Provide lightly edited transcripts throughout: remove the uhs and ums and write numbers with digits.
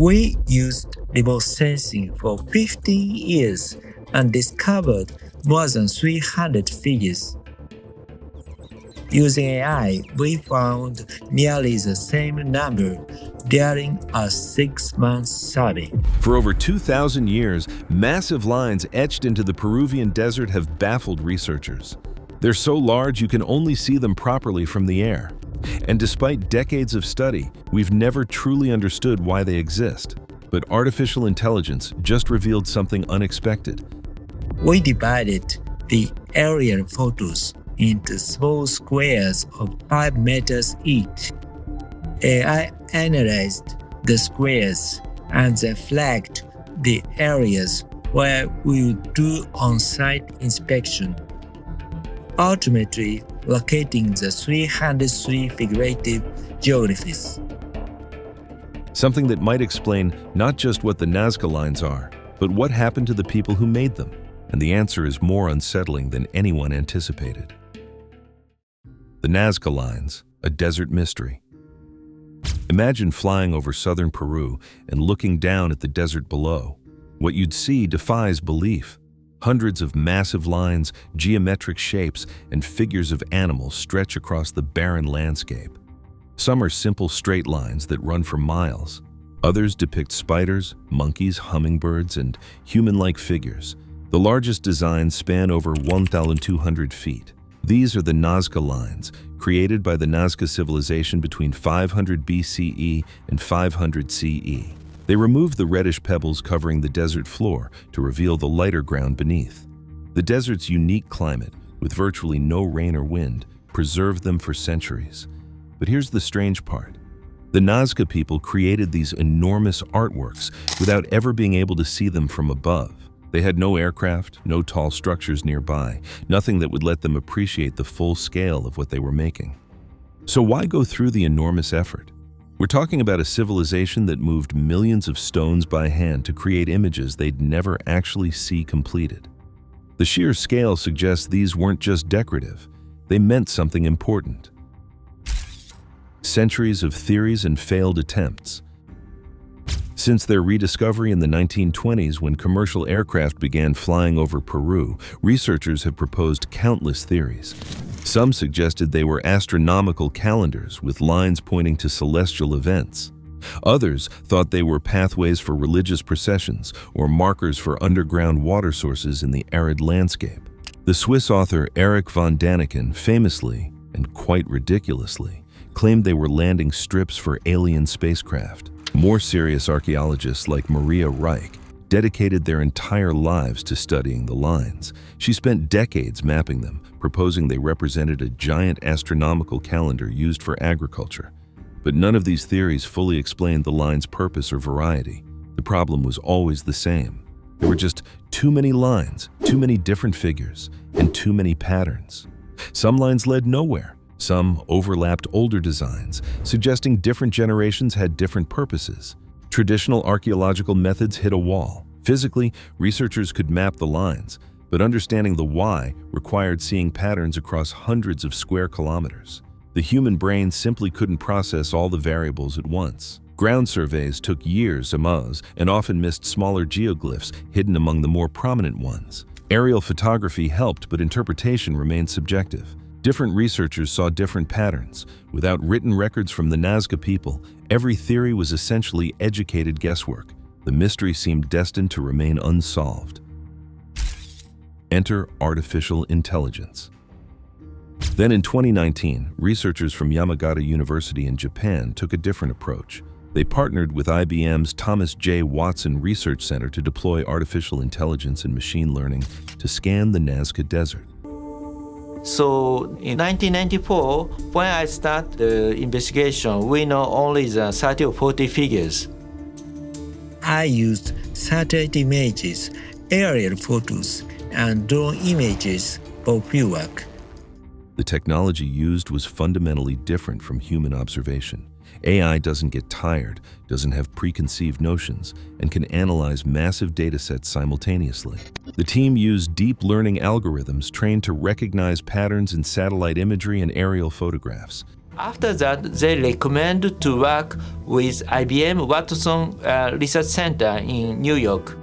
We used remote sensing for 15 years and discovered more than 300 figures. Using AI, we found nearly the same number during a 6-month survey. For over 2,000 years, massive lines etched into the Peruvian desert have baffled researchers. They're so large you can only see them properly from the air. And despite decades of study, we've never truly understood why they exist. But artificial intelligence just revealed something unexpected. We divided the aerial photos into small squares of 5 meters each. AI analyzed the squares and then flagged the areas where we would do on-site inspection, ultimately locating the 303 figurative geographies. Something that might explain not just what the Nazca lines are, but what happened to the people who made them. And the answer is more unsettling than anyone anticipated. The Nazca lines, a desert mystery. Imagine flying over southern Peru and looking down at the desert below. What you'd see defies belief. Hundreds of massive lines, geometric shapes, and figures of animals stretch across the barren landscape. Some are simple straight lines that run for miles. Others depict spiders, monkeys, hummingbirds, and human-like figures. The largest designs span over 1,200 feet. These are the Nazca lines, created by the Nazca civilization between 500 BCE and 500 CE. They removed the reddish pebbles covering the desert floor to reveal the lighter ground beneath. The desert's unique climate, with virtually no rain or wind, preserved them for centuries. But here's the strange part. The Nazca people created these enormous artworks without ever being able to see them from above. They had no aircraft, no tall structures nearby, nothing that would let them appreciate the full scale of what they were making. So why go through the enormous effort? We're talking about a civilization that moved millions of stones by hand to create images they'd never actually see completed. The sheer scale suggests these weren't just decorative, they meant something important. Centuries of theories and failed attempts. Since their rediscovery in the 1920s when commercial aircraft began flying over Peru, researchers have proposed countless theories. Some suggested they were astronomical calendars with lines pointing to celestial events. Others thought they were pathways for religious processions or markers for underground water sources in the arid landscape. The Swiss author Erich von Däniken famously, and quite ridiculously, claimed they were landing strips for alien spacecraft. More serious archaeologists like Maria Reich dedicated their entire lives to studying the lines. She spent decades mapping them, proposing they represented a giant astronomical calendar used for agriculture. But none of these theories fully explained the line's purpose or variety. The problem was always the same. There were just too many lines, too many different figures, and too many patterns. Some lines led nowhere. Some overlapped older designs, suggesting different generations had different purposes. Traditional archaeological methods hit a wall. Physically, researchers could map the lines, but understanding the why required seeing patterns across hundreds of square kilometers. The human brain simply couldn't process all the variables at once. Ground surveys took years and often missed smaller geoglyphs hidden among the more prominent ones. Aerial photography helped, but interpretation remained subjective. Different researchers saw different patterns. Without written records from the Nazca people, every theory was essentially educated guesswork. The mystery seemed destined to remain unsolved. Enter artificial intelligence. Then in 2019, researchers from Yamagata University in Japan took a different approach. They partnered with IBM's Thomas J. Watson Research Center to deploy artificial intelligence and machine learning to scan the Nazca Desert. So in 1994, when I start the investigation, we know only the 30 or 40 figures. I used satellite images, aerial photos, and drone images for fieldwork. The technology used was fundamentally different from human observation. AI doesn't get tired, doesn't have preconceived notions, and can analyze massive datasets simultaneously. The team used deep learning algorithms trained to recognize patterns in satellite imagery and aerial photographs. After that, they recommend to work with IBM Watson Research Center in New York.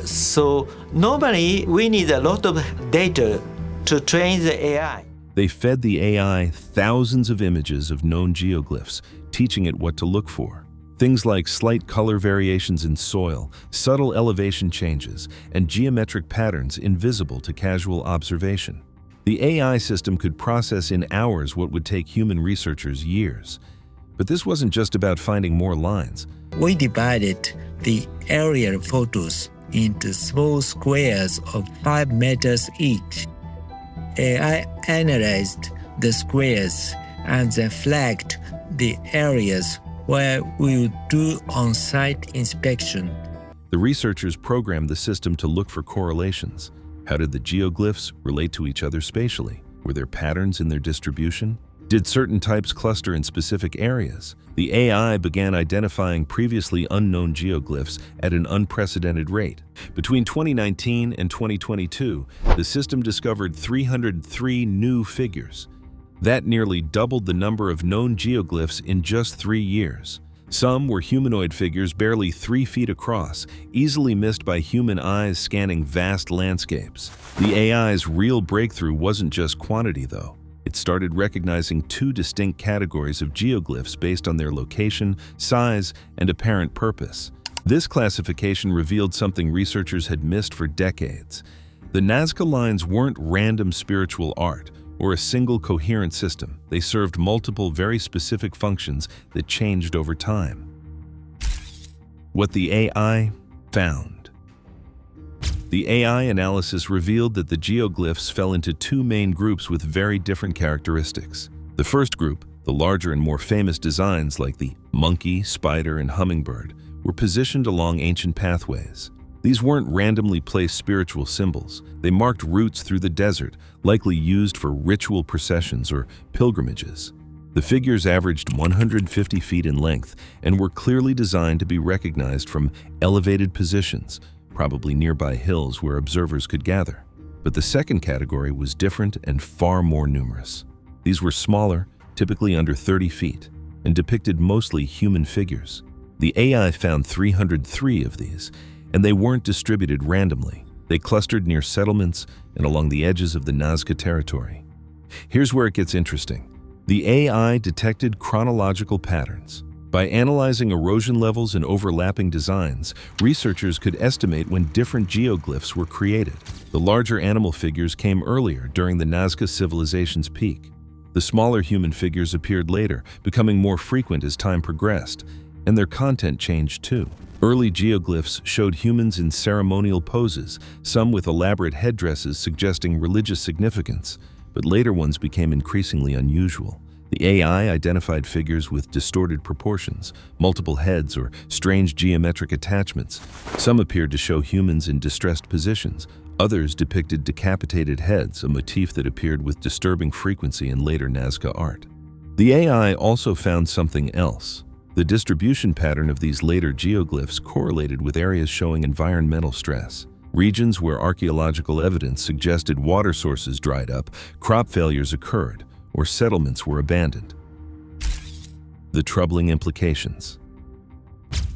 So normally we need a lot of data to train the AI. They fed the AI thousands of images of known geoglyphs, teaching it what to look for. Things like slight color variations in soil, subtle elevation changes, and geometric patterns invisible to casual observation. The AI system could process in hours what would take human researchers years. But this wasn't just about finding more lines. We divided the aerial photos into small squares of 5 meters each. AI analyzed the squares and then flagged the areas where we would do on-site inspection. The researchers programmed the system to look for correlations. How did the geoglyphs relate to each other spatially? Were there patterns in their distribution? Did certain types cluster in specific areas? The AI began identifying previously unknown geoglyphs at an unprecedented rate. Between 2019 and 2022, the system discovered 303 new figures. That nearly doubled the number of known geoglyphs in just 3 years. Some were humanoid figures barely 3 feet across, easily missed by human eyes scanning vast landscapes. The AI's real breakthrough wasn't just quantity, though. It started recognizing 2 distinct categories of geoglyphs based on their location, size, and apparent purpose. This classification revealed something researchers had missed for decades. The Nazca lines weren't random spiritual art or a single coherent system. They served multiple very specific functions that changed over time. What the AI found. The AI analysis revealed that the geoglyphs fell into 2 main groups with very different characteristics. The first group, the larger and more famous designs like the monkey, spider, and hummingbird, were positioned along ancient pathways. These weren't randomly placed spiritual symbols. They marked routes through the desert, likely used for ritual processions or pilgrimages. The figures averaged 150 feet in length and were clearly designed to be recognized from elevated positions, probably nearby hills where observers could gather. But the second category was different and far more numerous. These were smaller, typically under 30 feet, and depicted mostly human figures. The AI found 303 of these, and they weren't distributed randomly. They clustered near settlements and along the edges of the Nazca territory. Here's where it gets interesting. The AI detected chronological patterns. By analyzing erosion levels and overlapping designs, researchers could estimate when different geoglyphs were created. The larger animal figures came earlier during the Nazca civilization's peak. The smaller human figures appeared later, becoming more frequent as time progressed, and their content changed too. Early geoglyphs showed humans in ceremonial poses, some with elaborate headdresses suggesting religious significance, but later ones became increasingly unusual. The AI identified figures with distorted proportions, multiple heads, or strange geometric attachments. Some appeared to show humans in distressed positions. Others depicted decapitated heads, a motif that appeared with disturbing frequency in later Nazca art. The AI also found something else. The distribution pattern of these later geoglyphs correlated with areas showing environmental stress. Regions where archaeological evidence suggested water sources dried up, crop failures occurred, or settlements were abandoned. The troubling implications.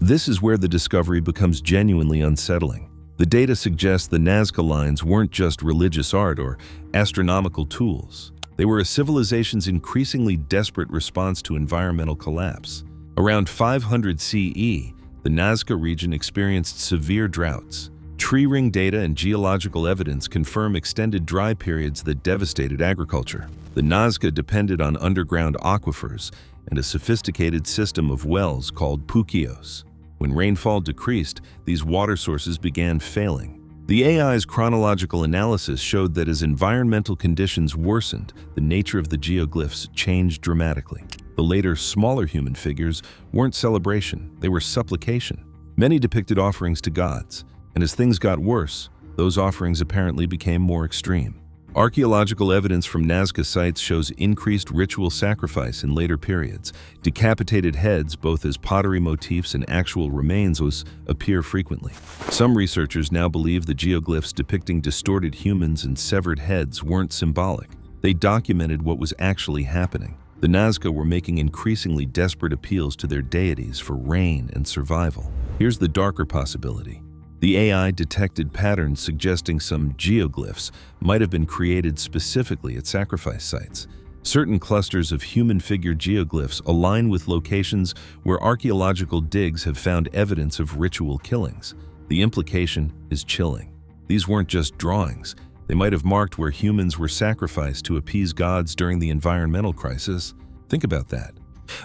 This is where the discovery becomes genuinely unsettling. The data suggests the Nazca lines weren't just religious art or astronomical tools. They were a civilization's increasingly desperate response to environmental collapse. Around 500 CE, the Nazca region experienced severe droughts. Tree ring data and geological evidence confirm extended dry periods that devastated agriculture. The Nazca depended on underground aquifers and a sophisticated system of wells called puquios. When rainfall decreased, these water sources began failing. The AI's chronological analysis showed that as environmental conditions worsened, the nature of the geoglyphs changed dramatically. The later, smaller human figures weren't celebration, they were supplication. Many depicted offerings to gods, and as things got worse, those offerings apparently became more extreme. Archaeological evidence from Nazca sites shows increased ritual sacrifice in later periods. Decapitated heads, both as pottery motifs and actual remains, appear frequently. Some researchers now believe the geoglyphs depicting distorted humans and severed heads weren't symbolic. They documented what was actually happening. The Nazca were making increasingly desperate appeals to their deities for rain and survival. Here's the darker possibility. The AI detected patterns suggesting some geoglyphs might have been created specifically at sacrifice sites. Certain clusters of human-figure geoglyphs align with locations where archaeological digs have found evidence of ritual killings. The implication is chilling. These weren't just drawings. They might have marked where humans were sacrificed to appease gods during the environmental crisis. Think about that.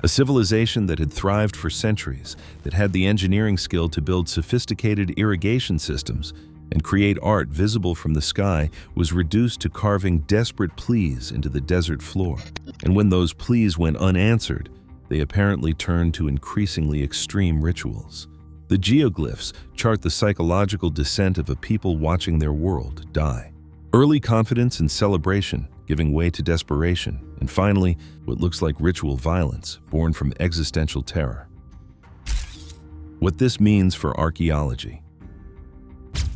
A civilization that had thrived for centuries, that had the engineering skill to build sophisticated irrigation systems and create art visible from the sky, was reduced to carving desperate pleas into the desert floor. And when those pleas went unanswered, they apparently turned to increasingly extreme rituals. The geoglyphs chart the psychological descent of a people watching their world die. Early confidence and celebration giving way to desperation, and finally, what looks like ritual violence born from existential terror. What this means for archaeology.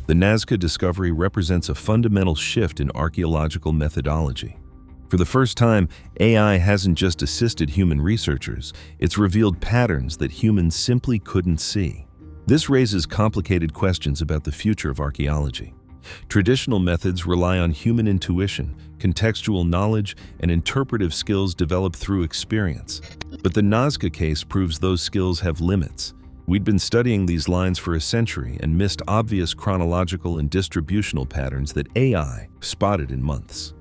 The Nazca discovery represents a fundamental shift in archaeological methodology. For the first time, AI hasn't just assisted human researchers, it's revealed patterns that humans simply couldn't see. This raises complicated questions about the future of archaeology. Traditional methods rely on human intuition, contextual knowledge, and interpretive skills developed through experience. But the Nazca case proves those skills have limits. We'd been studying these lines for a century and missed obvious chronological and distributional patterns that AI spotted in months.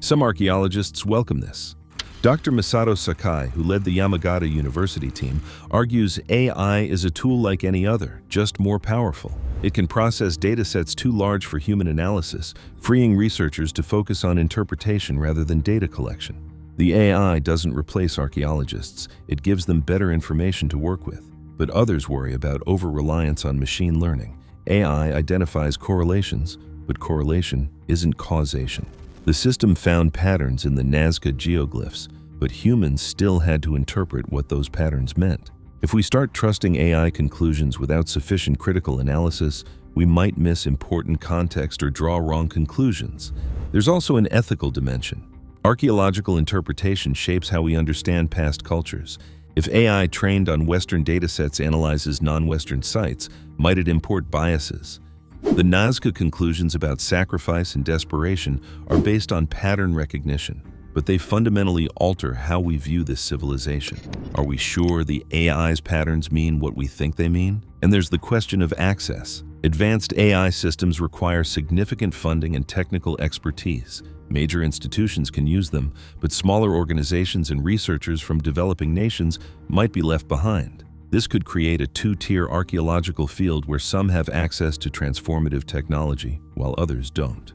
Some archaeologists welcome this. Dr. Masato Sakai, who led the Yamagata University team, argues AI is a tool like any other, just more powerful. It can process datasets too large for human analysis, freeing researchers to focus on interpretation rather than data collection. The AI doesn't replace archaeologists, it gives them better information to work with. But others worry about over-reliance on machine learning. AI identifies correlations, but correlation isn't causation. The system found patterns in the Nazca geoglyphs, but humans still had to interpret what those patterns meant. If we start trusting AI conclusions without sufficient critical analysis, we might miss important context or draw wrong conclusions. There's also an ethical dimension. Archaeological interpretation shapes how we understand past cultures. If AI trained on Western datasets analyzes non-Western sites, might it import biases? The Nazca conclusions about sacrifice and desperation are based on pattern recognition, but they fundamentally alter how we view this civilization. Are we sure the AI's patterns mean what we think they mean? And there's the question of access. Advanced AI systems require significant funding and technical expertise. Major institutions can use them, but smaller organizations and researchers from developing nations might be left behind. This could create a two-tier archaeological field where some have access to transformative technology, while others don't.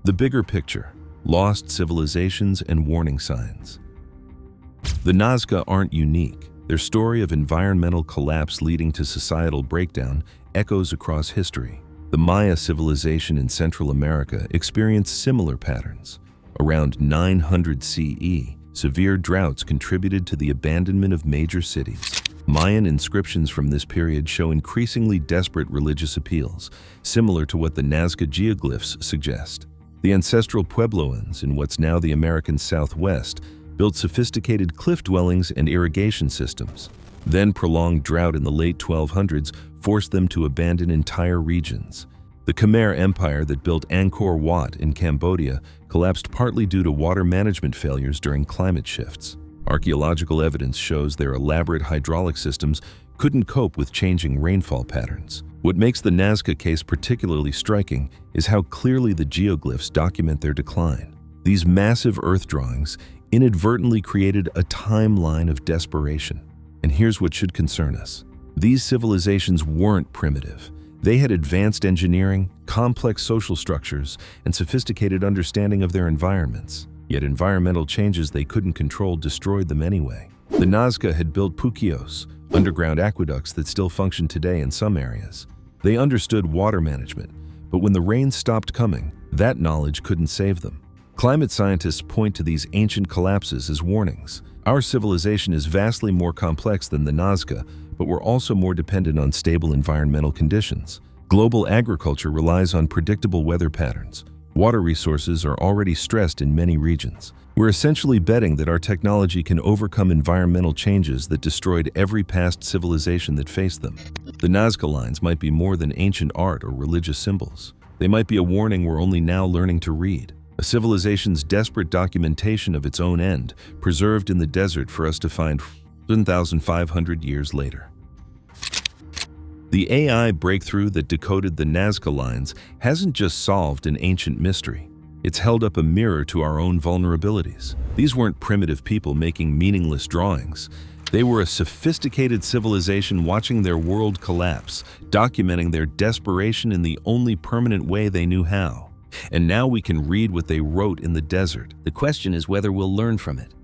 The bigger picture: lost civilizations and warning signs. The Nazca aren't unique. Their story of environmental collapse leading to societal breakdown echoes across history. The Maya civilization in Central America experienced similar patterns. Around 900 CE, severe droughts contributed to the abandonment of major cities. Mayan inscriptions from this period show increasingly desperate religious appeals, similar to what the Nazca geoglyphs suggest. The ancestral Puebloans in what's now the American Southwest built sophisticated cliff dwellings and irrigation systems. Then prolonged drought in the late 1200s forced them to abandon entire regions. The Khmer Empire that built Angkor Wat in Cambodia collapsed partly due to water management failures during climate shifts. Archaeological evidence shows their elaborate hydraulic systems couldn't cope with changing rainfall patterns. What makes the Nazca case particularly striking is how clearly the geoglyphs document their decline. These massive earth drawings inadvertently created a timeline of desperation. And here's what should concern us. These civilizations weren't primitive. They had advanced engineering, complex social structures, and sophisticated understanding of their environments. Yet environmental changes they couldn't control destroyed them anyway. The Nazca had built puquios, underground aqueducts that still function today in some areas. They understood water management, but when the rains stopped coming, that knowledge couldn't save them. Climate scientists point to these ancient collapses as warnings. Our civilization is vastly more complex than the Nazca, but we're also more dependent on stable environmental conditions. Global agriculture relies on predictable weather patterns. Water resources are already stressed in many regions. We're essentially betting that our technology can overcome environmental changes that destroyed every past civilization that faced them. The Nazca lines might be more than ancient art or religious symbols. They might be a warning we're only now learning to read, a civilization's desperate documentation of its own end, preserved in the desert for us to find 1,500 years later. The AI breakthrough that decoded the Nazca lines hasn't just solved an ancient mystery. It's held up a mirror to our own vulnerabilities. These weren't primitive people making meaningless drawings. They were a sophisticated civilization watching their world collapse, documenting their desperation in the only permanent way they knew how. And now we can read what they wrote in the desert. The question is whether we'll learn from it.